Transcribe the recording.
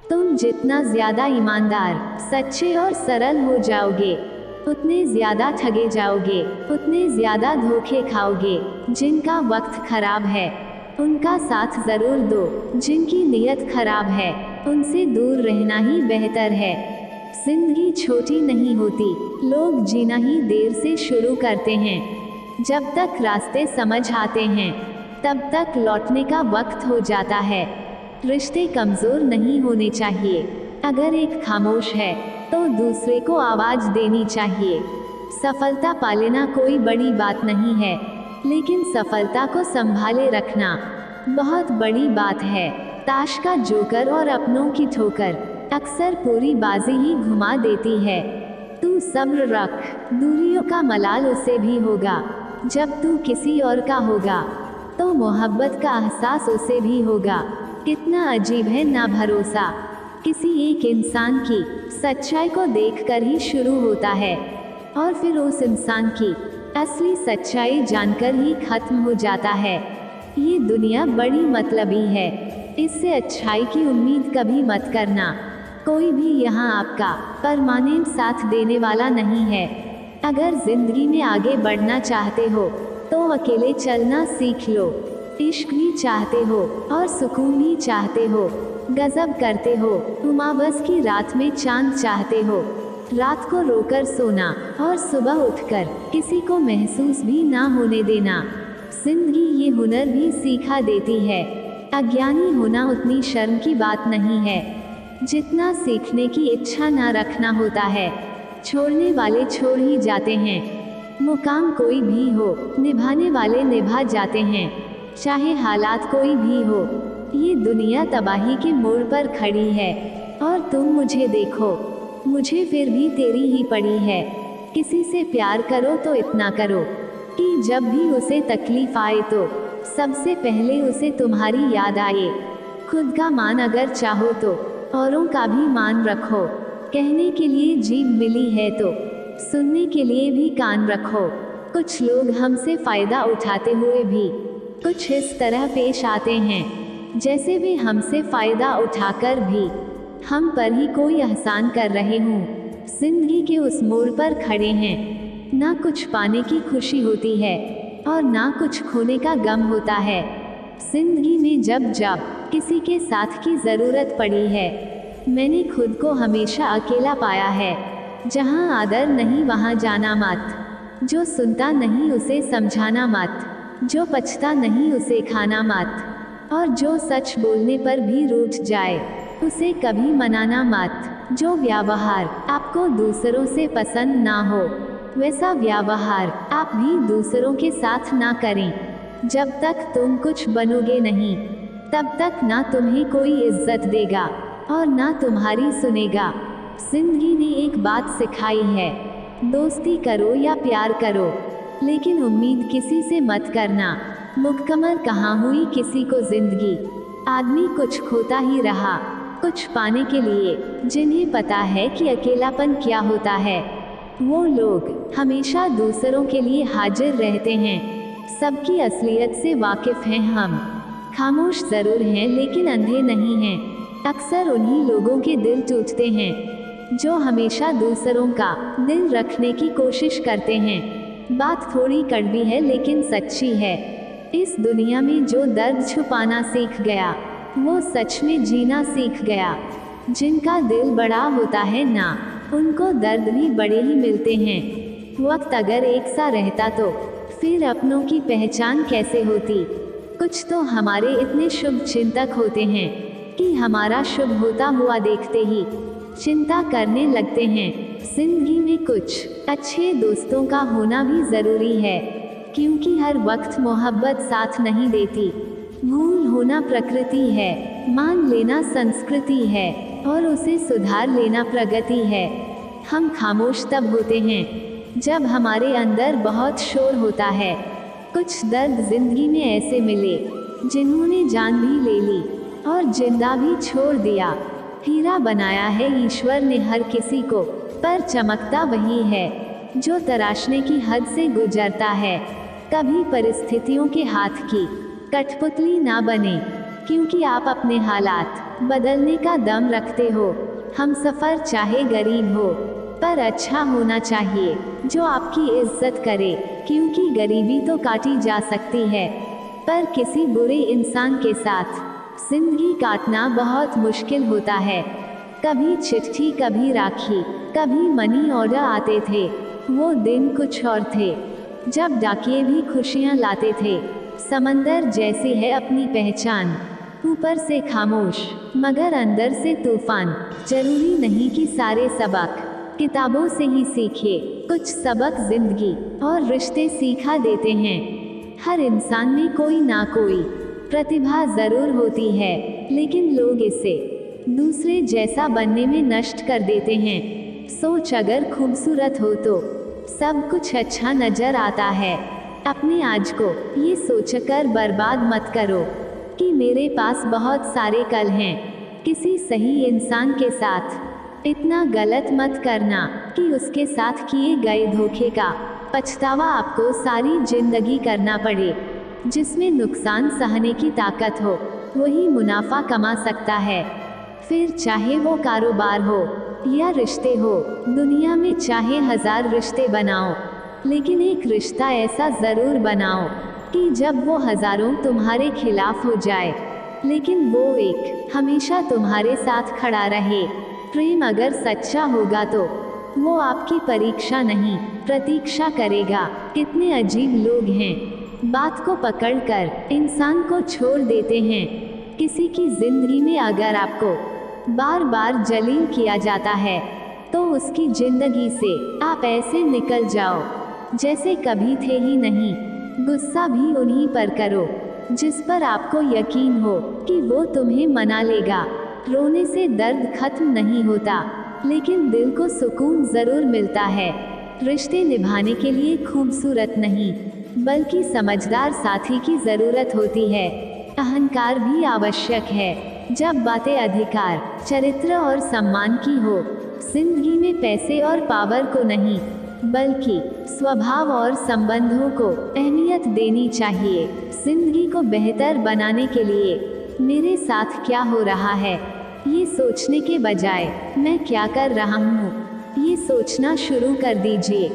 तुम जितना ज्यादा ईमानदार, सच्चे और सरल हो जाओगे, उतने ज्यादा ठगे जाओगे, उतने ज्यादा धोखे खाओगे। जिनका वक्त खराब है उनका साथ जरूर दो, जिनकी नीयत खराब है उनसे दूर रहना ही बेहतर है। जिंदगी छोटी नहीं होती, लोग जीना ही देर से शुरू करते हैं। जब तक रास्ते समझ आते हैं तब तक लौटने का वक्त हो जाता है। रिश्ते कमजोर नहीं होने चाहिए, अगर एक खामोश है तो दूसरे को आवाज देनी चाहिए। सफलता पा लेना कोई बड़ी बात नहीं है, लेकिन सफलता को संभाले रखना बहुत बड़ी बात है। ताश का जोकर और अपनों की ठोकर अक्सर पूरी बाजी ही घुमा देती है। तू सब्र रख, दूरियों का मलाल उसे भी होगा। जब तू किसी और का होगा तो मोहब्बत का एहसास उसे भी होगा। कितना अजीब है ना भरोसा, किसी एक इंसान की सच्चाई को देखकर ही शुरू होता है और फिर उस इंसान की असली सच्चाई जानकर ही खत्म हो जाता है। ये दुनिया बड़ी मतलबी है, इससे अच्छाई की उम्मीद कभी मत करना। कोई भी यहाँ आपका परमानेंट साथ देने वाला नहीं है। अगर जिंदगी में आगे बढ़ना चाहते हो तो अकेले चलना सीख लो। इश्क भी चाहते हो और सुकून भी चाहते हो, गजब करते हो, उमावस की रात में चांद चाहते हो, रात को रोकर सोना और सुबह उठकर किसी को महसूस भी ना होने देना। जिंदगी ये हुनर भी सिखा देती है। अज्ञानी होना उतनी शर्म की बात नहीं है जितना सीखने की इच्छा ना रखना होता है। छोड़ने वाले छोड़ ही जाते हैं, मुकाम कोई भी हो निभाने वाले निभा जाते हैं। चाहे हालात कोई भी हो, ये दुनिया तबाही के मोड़ पर खड़ी है और तुम मुझे देखो, मुझे फिर भी तेरी ही पड़ी है। किसी से प्यार करो तो इतना करो कि जब भी उसे तकलीफ आए तो सबसे पहले उसे तुम्हारी याद आए। खुद का मान अगर चाहो तो औरों का भी मान रखो। कहने के लिए जीभ मिली है तो सुनने के लिए भी कान रखो। कुछ लोग हमसे फायदा उठाते हुए भी कुछ इस तरह पेश आते हैं जैसे वे हमसे फायदा उठाकर भी हम पर ही कोई एहसान कर रहे हों। जिंदगी के उस मोड़ पर खड़े हैं, ना कुछ पाने की खुशी होती है और ना कुछ खोने का गम होता है। जिंदगी में जब जब किसी के साथ की ज़रूरत पड़ी है, मैंने खुद को हमेशा अकेला पाया है। जहाँ आदर नहीं वहाँ जाना मत, जो सुनता नहीं उसे समझाना मत, जो पछता नहीं उसे खाना मत, और जो सच बोलने पर भी रूठ जाए उसे कभी मनाना मत। जो व्यवहार आपको दूसरों से पसंद ना हो, वैसा व्यवहार आप भी दूसरों के साथ ना करें। जब तक तुम कुछ बनोगे नहीं, तब तक ना तुम्हें कोई इज्जत देगा और ना तुम्हारी सुनेगा। जिंदगी ने एक बात सिखाई है, दोस्ती करो या प्यार करो, लेकिन उम्मीद किसी से मत करना। मुकम्मल कहाँ हुई किसी को जिंदगी, आदमी कुछ खोता ही रहा कुछ पाने के लिए। जिन्हें पता है कि अकेलापन क्या होता है, वो लोग हमेशा दूसरों के लिए हाजिर रहते हैं। सबकी असलियत से वाकिफ हैं हम, खामोश जरूर हैं लेकिन अंधे नहीं हैं। अक्सर उन्हीं लोगों के दिल टूटते हैं जो हमेशा दूसरों का दिल रखने की कोशिश करते हैं। बात थोड़ी कड़वी है लेकिन सच्ची है। इस दुनिया में जो दर्द छुपाना सीख गया, वो सच में जीना सीख गया। जिनका दिल बड़ा होता है ना, उनको दर्द भी बड़े ही मिलते हैं। वक्त अगर एक सा रहता तो फिर अपनों की पहचान कैसे होती। कुछ तो हमारे इतने शुभ चिंतक होते हैं कि हमारा शुभ होता हुआ देखते ही चिंता करने लगते हैं। जिंदगी में कुछ अच्छे दोस्तों का होना भी ज़रूरी है, क्योंकि हर वक्त मोहब्बत साथ नहीं देती। भूल होना प्रकृति है, मान लेना संस्कृति है और उसे सुधार लेना प्रगति है। हम खामोश तब होते हैं जब हमारे अंदर बहुत शोर होता है। कुछ दर्द जिंदगी में ऐसे मिले जिन्होंने जान भी ले ली और जिंदा भी छोड़ दिया। हीरा बनाया है ईश्वर ने हर किसी को, पर चमकता वही है जो तराशने की हद से गुजरता है। कभी परिस्थितियों के हाथ की कठपुतली ना बने, क्योंकि आप अपने हालात बदलने का दम रखते हो। हम सफ़र चाहे गरीब हो, पर अच्छा होना चाहिए, जो आपकी इज्जत करे, क्योंकि गरीबी तो काटी जा सकती है, पर किसी बुरे इंसान के साथ जिंदगी काटना बहुत मुश्किल होता है। कभी चिट्ठी, कभी राखी, कभी मनी ऑर्डर आते थे। वो दिन कुछ और थे, जब डाकिये भी खुशियाँ लाते थे। समंदर जैसी है अपनी पहचान, ऊपर से खामोश मगर अंदर से तूफान। जरूरी नहीं कि सारे सबक किताबों से ही सीखे, कुछ सबक जिंदगी और रिश्ते सिखा देते हैं। हर इंसान में कोई ना कोई प्रतिभा जरूर होती है, लेकिन लोग इसे दूसरे जैसा बनने में नष्ट कर देते हैं। सोच अगर खूबसूरत हो तो सब कुछ अच्छा नजर आता है। अपने आज को ये सोचकर बर्बाद मत करो कि मेरे पास बहुत सारे कल हैं। किसी सही इंसान के साथ इतना गलत मत करना कि उसके साथ किए गए धोखे का पछतावा आपको सारी जिंदगी करना पड़े। जिसमें नुकसान सहने की ताकत हो, वही मुनाफा कमा सकता है। फिर चाहे वो कारोबार हो या रिश्ते हो, दुनिया में चाहे 1000 रिश्ते बनाओ, लेकिन एक रिश्ता ऐसा ज़रूर बनाओ कि जब वो हज़ारों तुम्हारे खिलाफ हो जाए, लेकिन वो एक हमेशा तुम्हारे साथ खड़ा रहे। प्रेम अगर सच्चा होगा तो वो आपकी परीक्षा नहीं, प्रतीक्षा करेगा। कितने अजीब लोग हैं, बात को पकड़कर इंसान को छोड़ देते हैं। किसी की जिंदगी में अगर आपको बार बार जलील किया जाता है, तो उसकी जिंदगी से आप ऐसे निकल जाओ जैसे कभी थे ही नहीं। गुस्सा भी उन्हीं पर करो जिस पर आपको यकीन हो कि वो तुम्हें मना लेगा। रोने से दर्द खत्म नहीं होता, लेकिन दिल को सुकून जरूर मिलता है। रिश्ते निभाने के लिए खूबसूरत नहीं, बल्कि समझदार साथी की जरूरत होती है। अहंकार भी आवश्यक है जब बातें अधिकार, चरित्र और सम्मान की हो। जिंदगी में पैसे और पावर को नहीं, बल्कि स्वभाव और संबंधों को अहमियत देनी चाहिए। जिंदगी को बेहतर बनाने के लिए मेरे साथ क्या हो रहा है, ये सोचने के बजाय मैं क्या कर रहा हूँ, ये सोचना शुरू कर दीजिए।